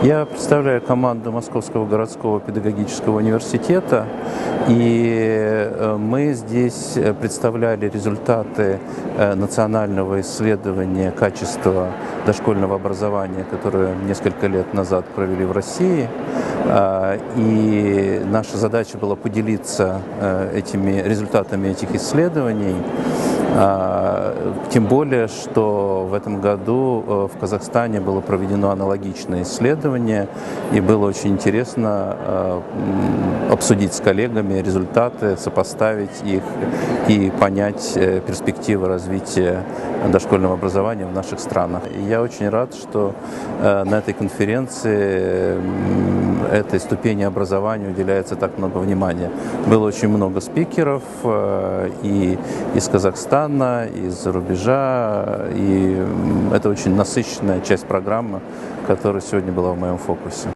Я представляю команду Московского городского педагогического университета, и мы здесь представляли результаты национального исследования качества дошкольного образования, которое несколько лет назад провели в России. И наша задача была поделиться результатами этих исследований. Тем более, что в этом году в Казахстане было проведено аналогичное исследование, и было очень интересно обсудить с коллегами результаты, сопоставить их и понять перспективы развития дошкольного образования в наших странах. И я очень рад, что на этой конференции этой ступени образования уделяется так много внимания. Было очень много спикеров и из Казахстана, из-за рубежа, и это очень насыщенная часть программы, которая сегодня была в моем фокусе.